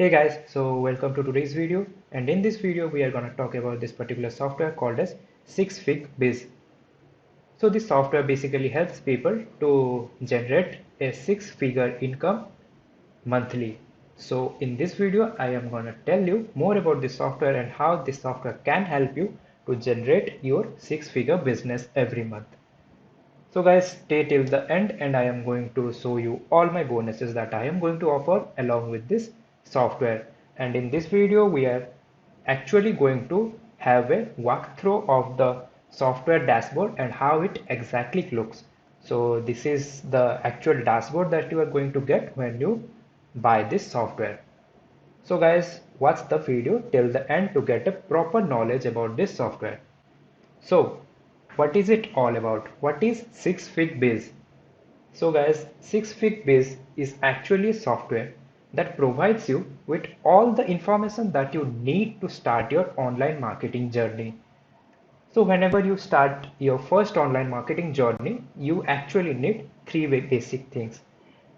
Hey guys, so welcome to today's video, and in this video we are going to talk about this particular software called as SixFigBiz. So this software basically helps people to generate a six-figure income monthly. So in this video I am going to tell you more about this software and how this software can help you to generate your six-figure business every month. So guys, stay till the end and I am going to show you all my bonuses that I am going to offer along with this software. And in this video, we are actually going to have a walkthrough of the software dashboard and how it exactly looks. So this is the actual dashboard that you are going to get when you buy this software. So guys, watch the video till the end to get a proper knowledge about this software. So, what is it all about? What is SixFigBiz? So guys, SixFigBiz is actually a software that provides you with all the information that you need to start your online marketing journey. So whenever you start your first online marketing journey, you actually need three basic things.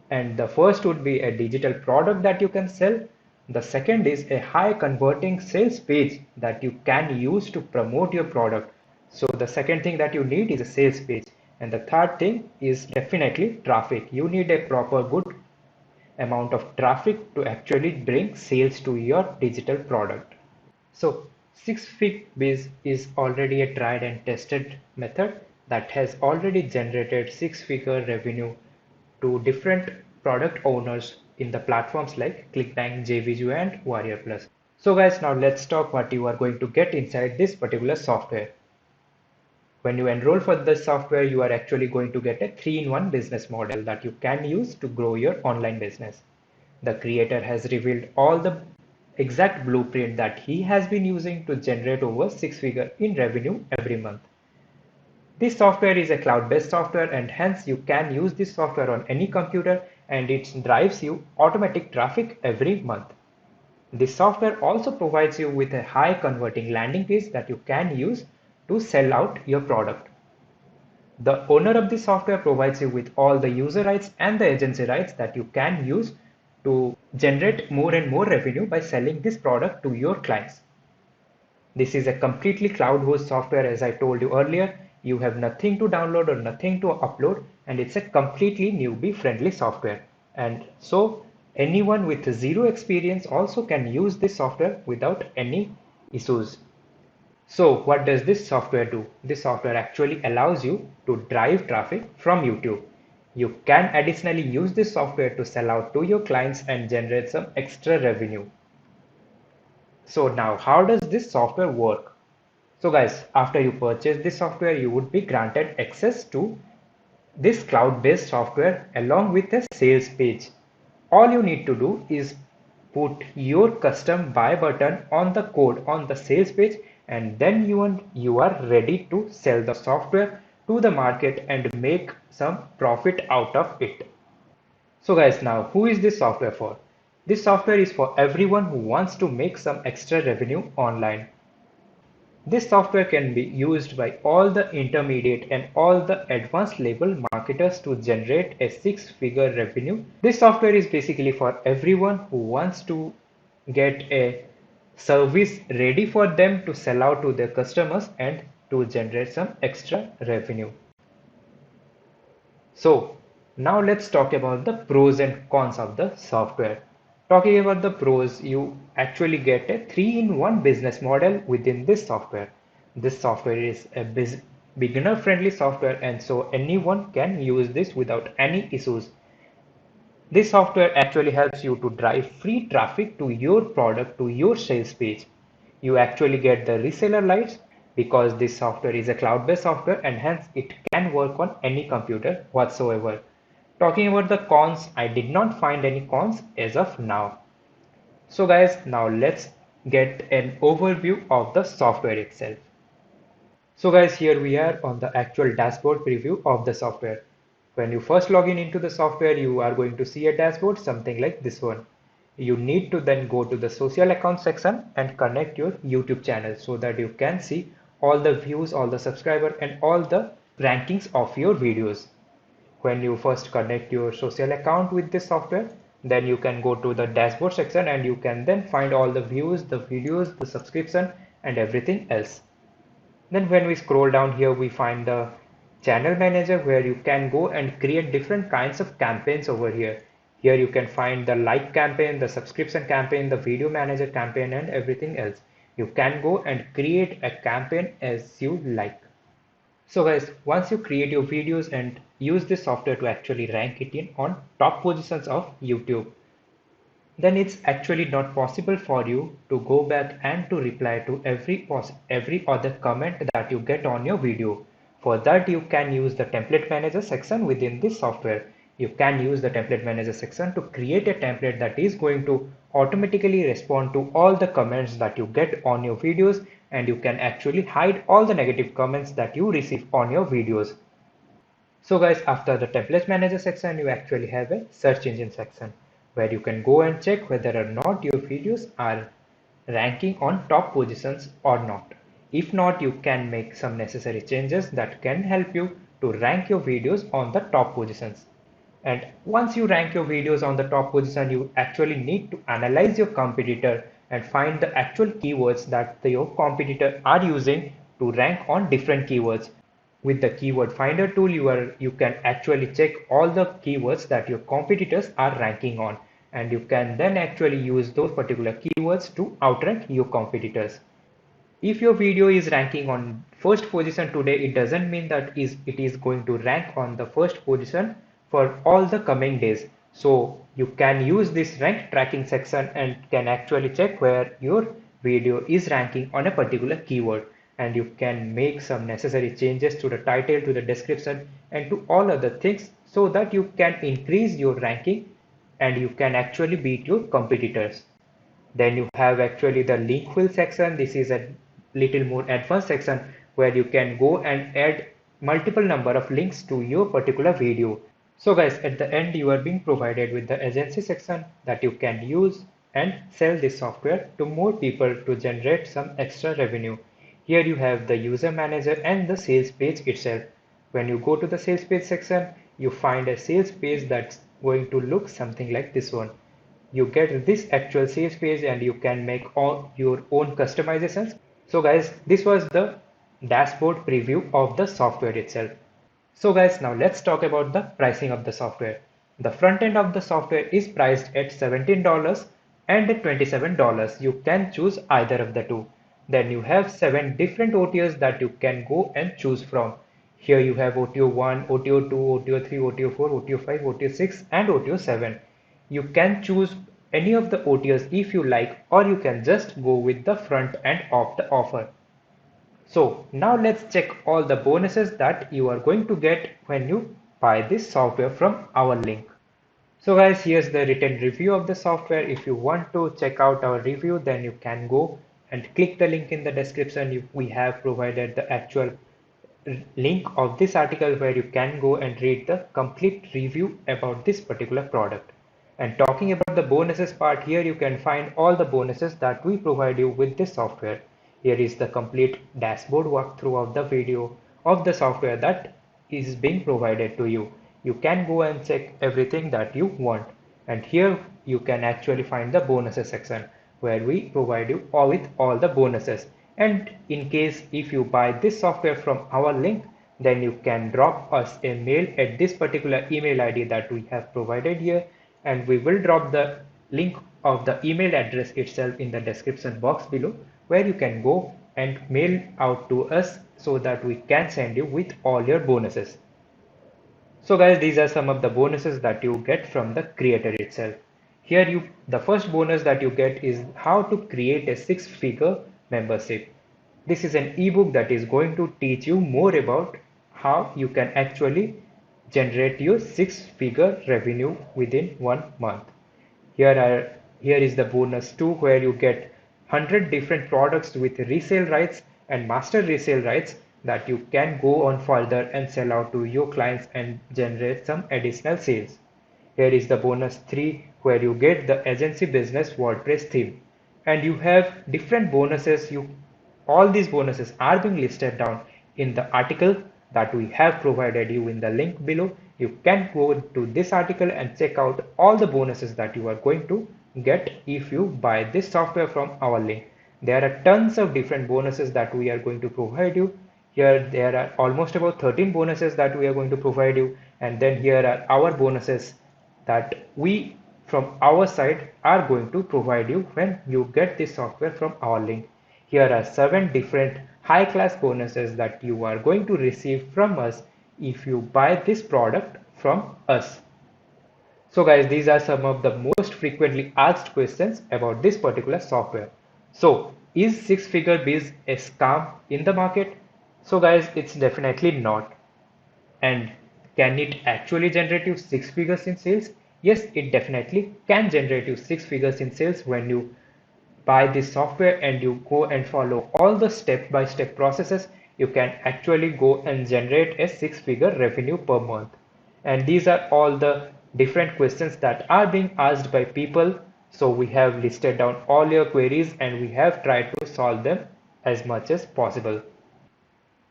And the first would be a digital product that you can sell. The second is a high converting sales page that you can use to promote your product. So the second thing that you need is a sales page. And the third thing is definitely traffic. You need a proper good amount of traffic to actually bring sales to your digital product. So SixFigBiz is already a tried and tested method that has already generated six-figure revenue to different product owners in the platforms like ClickBank, JViju and Warrior Plus. So guys, now let's talk what you are going to get inside this particular software. When you enroll for this software, you are actually going to get a 3-in-1 business model that you can use to grow your online business. The creator has revealed all the exact blueprint that he has been using to generate over six-figure in revenue every month. This software is a cloud-based software and hence you can use this software on any computer and it drives you automatic traffic every month. This software also provides you with a high converting landing page that you can use to sell out your product. The owner of the software provides you with all the user rights and the agency rights that you can use to generate more and more revenue by selling this product to your clients. This is a completely cloud-hosted software, as I told you earlier. You have nothing to download or nothing to upload, and it's a completely newbie-friendly software. And so anyone with zero experience also can use this software without any issues. So what does this software do? This software actually allows you to drive traffic from YouTube. You can additionally use this software to sell out to your clients and generate some extra revenue. So now how does this software work? So guys, after you purchase this software, you would be granted access to this cloud-based software along with a sales page. All you need to do is put your custom buy button on the code on the sales page and then you are ready to sell the software to the market and make some profit out of it. So guys, now who is this software for? This software is for everyone who wants to make some extra revenue online. This software can be used by all the intermediate and all the advanced level marketers to generate a six-figure revenue. This software is basically for everyone who wants to get a service ready for them to sell out to their customers and to generate some extra revenue. So now let's talk about the pros and cons of the software. Talking about the pros, you actually get a 3-in-1 business model within this software. This software is a beginner friendly software and so anyone can use this without any issues. This software actually helps you to drive free traffic to your product to your sales page. You actually get the reseller rights because this software is a cloud-based software and hence it can work on any computer whatsoever. Talking about the cons, I did not find any cons as of now. So guys, now let's get an overview of the software itself. So guys, here we are on the actual dashboard preview of the software. When you first log in into the software, you are going to see a dashboard something like this one. You need to then go to the social account section and connect your YouTube channel so that you can see all the views, all the subscribers and all the rankings of your videos. When you first connect your social account with this software, then you can go to the dashboard section and you can then find all the views, the videos, the subscription and everything else. Then when we scroll down here, we find the channel manager where you can go and create different kinds of campaigns over here. Here you can find the like campaign, the subscription campaign, the video manager campaign and everything else. You can go and create a campaign as you like. So guys, once you create your videos and use this software to actually rank it in on top positions of YouTube, then it's actually not possible for you to go back and to reply to every other comment that you get on your video. For that, you can use the template manager section within this software. You can use the template manager section to create a template that is going to automatically respond to all the comments that you get on your videos, and you can actually hide all the negative comments that you receive on your videos. So guys, after the template manager section, you actually have a search engine section where you can go and check whether or not your videos are ranking on top positions or not. If not, you can make some necessary changes that can help you to rank your videos on the top positions. And once you rank your videos on the top position, you actually need to analyze your competitor and find the actual keywords that your competitor are using to rank on different keywords. With the keyword finder tool, you can actually check all the keywords that your competitors are ranking on, and you can then actually use those particular keywords to outrank your competitors. If your video is ranking on first position today, it doesn't mean that it is going to rank on the first position for all the coming days. So you can use this rank tracking section and can actually check where your video is ranking on a particular keyword, and you can make some necessary changes to the title, to the description and to all other things so that you can increase your ranking and you can actually beat your competitors. Then you have actually the link fill section. This is a little more advanced section where you can go and add multiple number of links to your particular video. So guys, at the end you are being provided with the agency section that you can use and sell this software to more people to generate some extra revenue. Here you have the user manager and the sales page itself. When you go to the sales page section, you find a sales page that's going to look something like this one. You get this actual sales page and you can make all your own customizations. So guys, this was the dashboard preview of the software itself. So guys, now let's talk about the pricing of the software. The front end of the software is priced at $17 and at $27. You can choose either of the two. Then you have 7 different OTOs that you can go and choose from. Here you have OTO 1, OTO 2, OTO 3, OTO 4, OTO 5, OTO 6 and OTO 7. You can choose any of the OTOs if you like, or you can just go with the front end of the offer. So now let's check all the bonuses that you are going to get when you buy this software from our link. So guys, here's the written review of the software. If you want to check out our review, then you can go and click the link in the description. We have provided the actual link of this article where you can go and read the complete review about this particular product. And talking about the bonuses part, here you can find all the bonuses that we provide you with this software. Here is the complete dashboard walkthrough of the video of the software that is being provided to you. You can go and check everything that you want. And here you can actually find the bonuses section where we provide you all with all the bonuses. And in case if you buy this software from our link, then you can drop us a mail at this particular email ID that we have provided here, and we will drop the link of the email address itself in the description box below, where you can go and mail out to us so that we can send you with all your bonuses. So guys, these are some of the bonuses that you get from the creator itself. Here the first bonus that you get is how to create a 6-figure membership. This is an ebook that is going to teach you more about how you can actually generate your 6-figure revenue within 1 month. Here is the bonus 2, where you get 100 different products with resale rights and master resale rights that you can go on further and sell out to your clients and generate some additional sales. Here is the bonus 3, where you get the agency business WordPress theme, and you have different bonuses. All these bonuses are being listed down in the article that we have provided you in the link below, you can go to this article and check out all the bonuses that you are going to get if you buy this software from our link. There are tons of different bonuses that we are going to provide you. Here there are almost about 13 bonuses that we are going to provide you, and then here are our bonuses that we from our side are going to provide you when you get this software from our link. Here are 7 different high class bonuses that you are going to receive from us if you buy this product from us. So guys, these are some of the most frequently asked questions about this particular software. So is six-figure biz a scam in the market? So guys, it's definitely not. And can it actually generate you six figures in sales? Yes, it definitely can generate you six figures in sales when you buy this software and you go and follow all the step-by-step processes. You can actually go and generate a six-figure revenue per month. And these are all the different questions that are being asked by people. So we have listed down all your queries and we have tried to solve them as much as possible.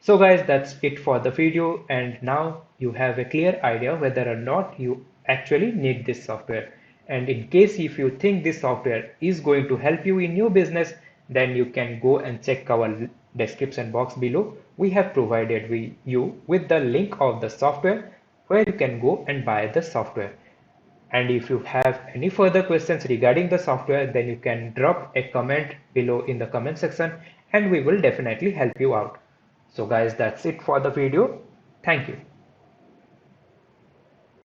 So guys, that's it for the video, and now you have a clear idea whether or not you actually need this software. And in case if you think this software is going to help you in your business, then you can go and check our description box below. We have provided you with the link of the software where you can go and buy the software. And if you have any further questions regarding the software, then you can drop a comment below in the comment section and we will definitely help you out. So guys, that's it for the video. Thank you.